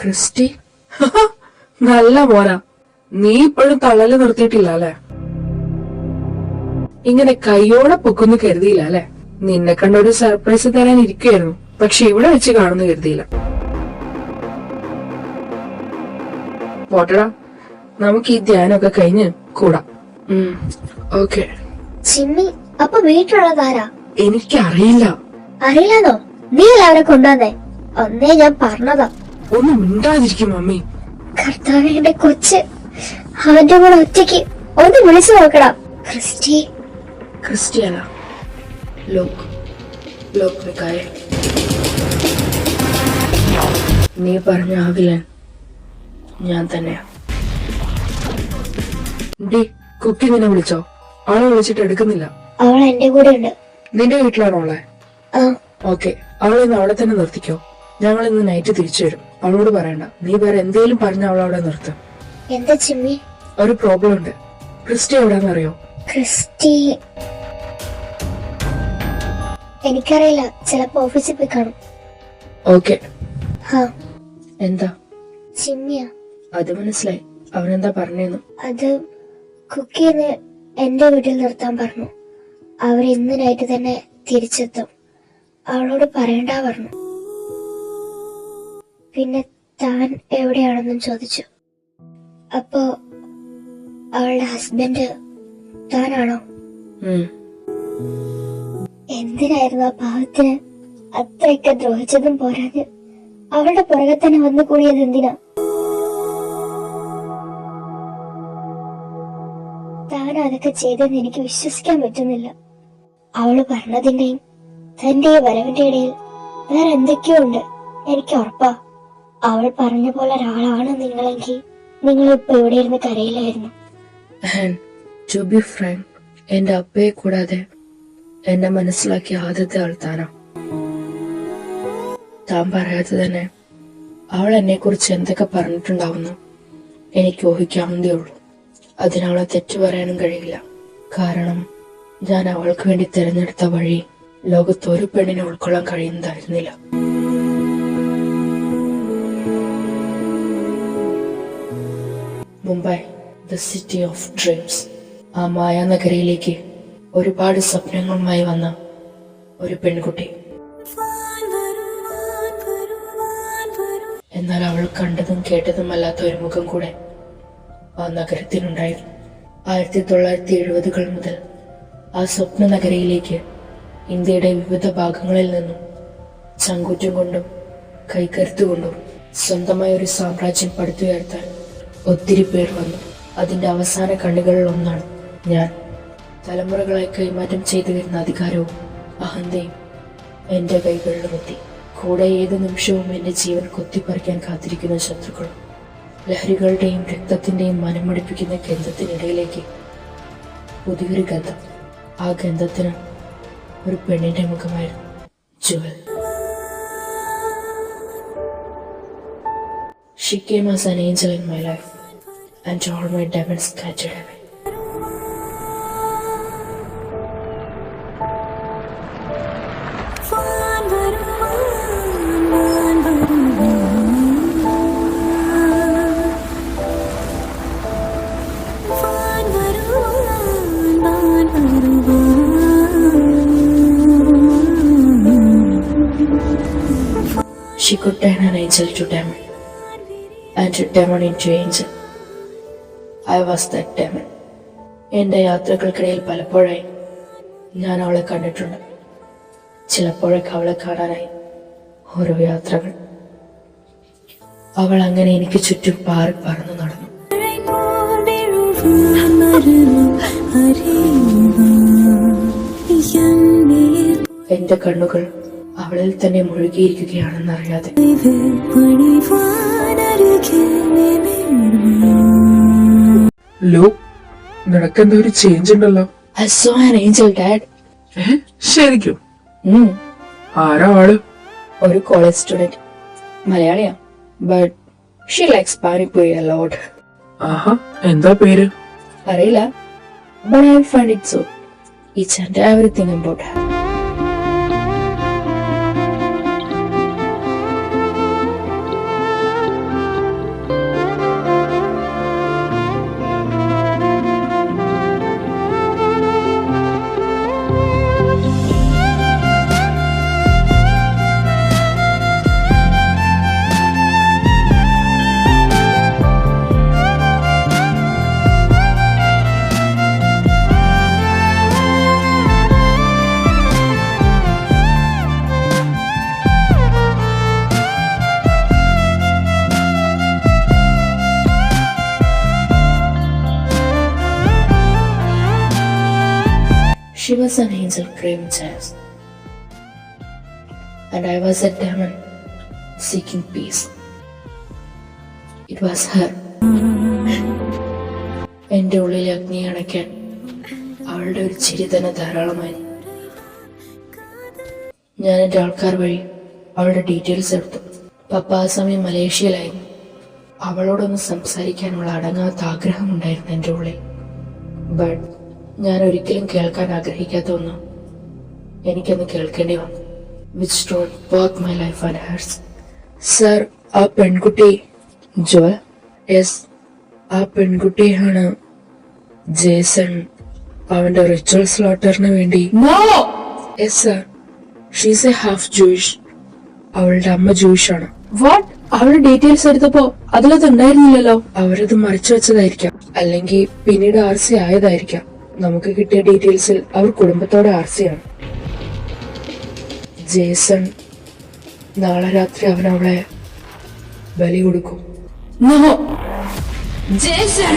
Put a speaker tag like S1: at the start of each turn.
S1: Christy നല്ല മോനാ. നീ ഇപ്പോഴും തള്ളല് നിർത്തിയിട്ടില്ല അല്ലെ? ഇങ്ങനെ കയ്യോടെ പൊക്കുന്നു കരുതിയില്ല അല്ലെ? നിന്നെ കണ്ടൊരു സർപ്രൈസ് തരാൻ ഇരിക്കുകയായിരുന്നു, പക്ഷെ ഇവിടെ വെച്ച് കാണുന്നു കരുതിയില്ല. പോട്ടടാ, നമുക്ക് ഈ ധ്യാനമൊക്കെ കഴിഞ്ഞ് കൂടാം. ഓക്കെ.
S2: ചിമ്മി, അപ്പൊ വീട്ടിലുള്ളതാരാ?
S1: എനിക്കറിയില്ല.
S2: അറിയില്ലെന്നോ? നീ എല്ലാവരെ കൊണ്ടുവന്നേ? ഒന്നേ ഞാൻ പറഞ്ഞതാ.
S1: ഒന്നും മിണ്ടാതിരിക്കും മമ്മി.
S2: കർത്താവേ, എന്റെ കൊച്ച് അവന്റെ കൂടെ ഒറ്റയ്ക്ക് ഒന്ന് വിളിച്ചു നോക്കണം. ക്രിസ്റ്റി.
S1: ക്രിസ്റ്റിയന ലോക് മിക്കായ, നീ പറഞ്ഞ ആകിലൻ ഞാൻ തന്നെയാ. കുക്കി നിന്നെ വിളിച്ചോ? അവളെ വിളിച്ചിട്ട് എടുക്കുന്നില്ല.
S2: അവൾ എന്റെ കൂടെ ഉണ്ട്.
S1: നിന്റെ വീട്ടിലാണോ അവളെ? ഓക്കെ, അവളെ ഇന്ന് അവിടെ തന്നെ നിർത്തിക്കോ. ഞങ്ങൾ ഇന്ന് നൈറ്റ് തിരിച്ചു വരും. അവളോട് പറയണ്ട. നീ വേറെ എന്തേലും പറഞ്ഞ അവളവിടെ നിർത്തും.
S2: എന്താ ചിമ്മി?
S1: ഒരു പ്രോബ്ലം ഉണ്ട്. ക്രിസ്റ്റി എവിടാന്നറിയോ?
S2: ക്രിസ്റ്റി എനിക്കറിയില്ല. ചിലപ്പോ ഓഫീസിൽ പോയി കാണും.
S1: ഓക്കെ. എന്താ?
S2: ചിമ്മിയാ.
S1: അത് മനസ്സിലായി. അവനെന്താ പറഞ്ഞേന്നു?
S2: അത് കുക്കിന്ന് എന്റെ വീട്ടിൽ നിർത്താൻ പറഞ്ഞു. അവർ ഇന്ന് നൈറ്റ് തന്നെ തിരിച്ചെത്തും. അവളോട് പറയണ്ട പറഞ്ഞു. പിന്നെ താൻ എവിടെയാണെന്നും ചോദിച്ചു. അപ്പോ അവളുടെ ഹസ്ബൻഡ് താനാണോ? എന്തിനായിരുന്നു ആ പാവത്തിന് അത്രയൊക്കെ ദ്രോഹിച്ചതും പോരാഞ്ഞ് അവളുടെ പുറകെ തന്നെ വന്നു കൂടിയത് എന്തിനാ? താൻ അതൊക്കെ ചെയ്തെന്ന് എനിക്ക് വിശ്വസിക്കാൻ പറ്റുന്നില്ല. അവള് പറഞ്ഞതിന്റെയും തന്റെ വരവിന്റെ ഇടയിൽ വേറെ എന്തൊക്കെയോ ഉണ്ട്. എനിക്ക് ഉറപ്പാ, അവൾ പറഞ്ഞ പോലെ ഒരാളാണ് നിങ്ങളെങ്കിൽ നിങ്ങൾ ഇപ്പൊ ഇവിടെ ഇരുന്ന് കരയില്ലായിരുന്നു.
S1: ടു ബി ഫ്രാങ്ക്, എന്റെ അപ്പയെ കൂടാതെ എന്നെ മനസ്സിലാക്കിയ ആദ്യത്തെ ആൾ താനാ. താൻ പറയാതെ തന്നെ അവൾ എന്നെ കുറിച്ച് എന്തൊക്കെ പറഞ്ഞിട്ടുണ്ടാവുന്നു എനിക്ക് ഊഹിക്കാവുന്നതേ ഉള്ളൂ. അതിനവളെ തെറ്റു പറയാനും കഴിയില്ല. കാരണം ഞാൻ അവൾക്ക് വേണ്ടി തിരഞ്ഞെടുത്ത വഴി ലോകത്ത് ഒരു പെണ്ണിനെ ഉൾക്കൊള്ളാൻ കഴിയുന്നതായിരുന്നില്ല. Mumbai, the city of dreams. ആ മായാനഗരിയിലേക്ക് ഒരുപാട് സ്വപ്നങ്ങളുമായി വന്ന ഒരു പെൺകുട്ടി. എന്നാൽ അവൾ കണ്ടതും കേട്ടതുമല്ലാത്ത ഒരു മുഖം കൂടെ ആ നഗരത്തിനുണ്ടായിരുന്നു. 1970-കൾ മുതൽ ആ സ്വപ്ന നഗരയിലേക്ക് ഇന്ത്യയുടെ വിവിധ ഭാഗങ്ങളിൽ നിന്നും ചങ്കൂറ്റം കൊണ്ടും കൈകരുത്തുകൊണ്ടും സ്വന്തമായ ഒരു സാമ്രാജ്യം പടുത്തുയർത്താൻ ഒത്തിരി പേർ വന്നു. അതിന്റെ അവസാന കണ്ണുകളിൽ ഒന്നാണ് ഞാൻ. തലമുറകളായി കൈമാറ്റം ചെയ്തു വരുന്ന അധികാരവും അഹന്തയും എന്റെ കൈകളിലുമെത്തി. കൂടെ ഏത് നിമിഷവും എന്റെ ജീവൻ കൊത്തിപ്പറിക്കാൻ കാത്തിരിക്കുന്ന ശത്രുക്കളും. ലഹരികളുടെയും രക്തത്തിന്റെയും മനമടിപ്പിക്കുന്ന ഗന്ധത്തിനിടയിലേക്ക് പുതിയൊരു ഗന്ധം. ആ ഗന്ധത്തിന് ഒരു പെണ്ണിന്റെ മുഖമായിരുന്നു. Jual. She came as an angel in my life and all my demons scattered away. She could turn an angel to demon and a demon into angel. I was that demon. എന്റെ യാത്രകൾക്കിടയിൽ പലപ്പോഴായി ഞാൻ അവളെ കണ്ടിട്ടുണ്ട്. ചിലപ്പോഴൊക്കെ അവളെ കാണാനായി ഓരോ യാത്രകൾ. അവൾ അങ്ങനെ എനിക്ക് ചുറ്റും പാറി പറന്നു നടന്നു. എന്റെ കണ്ണുകൾ അവളിൽ തന്നെ മുഴുകിയിരിക്കുകയാണെന്നറിയാതെ.
S3: നിനക്കെന്താ ഒരു ചേഞ്ച് ഉണ്ടല്ലോ?
S1: I saw an angel, Dad.
S3: ശരിക്കും? ആരാ ആള്?
S1: ഒരു കോളേജ് സ്റ്റുഡന്റ്, മലയാളിയാ. But she likes panipuri a lot.
S3: ആഹാ, എന്താ പേര്?
S1: അറിയില്ല. But I find it so each and everything about her. was an angel craving chance. And I was a demon seeking peace. It was her. എന്റെ ഉള്ളിലെ അഗ്നി അണയ്ക്കാൻ അവളുടെ ഒരു ചിരി തന്നെ ധാരാളമായി. ഞാൻ എന്റെ ആൾക്കാർ വഴി അവളുടെ ഡീറ്റെയിൽസ് എടുത്തു. പപ്പ ആ സമയം മലേഷ്യയിലായിരുന്നു. അവളോടൊന്ന് സംസാരിക്കാനുള്ള അടങ്ങാത്ത ആഗ്രഹമുണ്ടായിരുന്നു എന്റെ ഉള്ളിൽ. ബട്ട് ഞാൻ ഒരിക്കലും കേൾക്കാൻ ആഗ്രഹിക്കാത്ത ഒന്നും എനിക്കന്ന് കേൾക്കേണ്ടി വന്നു. Which destroyed both my life and hers. Sir, ആ പെൺകുട്ടി ജോൽ? യെസ്, ആ പെൺകുട്ടിയാണ് ജേസൺ അവന്റെ റിച്വൽ സ്ലോട്ടറിന് വേണ്ടി. Yes sir, she's A half Jewish. അവളുടെ അമ്മ ജൂയിഷ് ആണ്. വാട്ട്? അവളുടെ ഡീറ്റെയിൽസ് എടുത്തപ്പോ അതിലത് ഉണ്ടായിരുന്നില്ലല്ലോ. അവരത് മറച്ചു വെച്ചതായിരിക്കാം, അല്ലെങ്കിൽ പിന്നീട് RC ആയതായിരിക്കാം. നമുക്ക് കിട്ടിയ ഡീറ്റെയിൽസിൽ അവർ കുടുംബത്തോടെ RC ആണ്. ജേസൺ നാളെ രാത്രി അവൻ അവളെ ബലി കൊടുക്കും.
S4: Jason!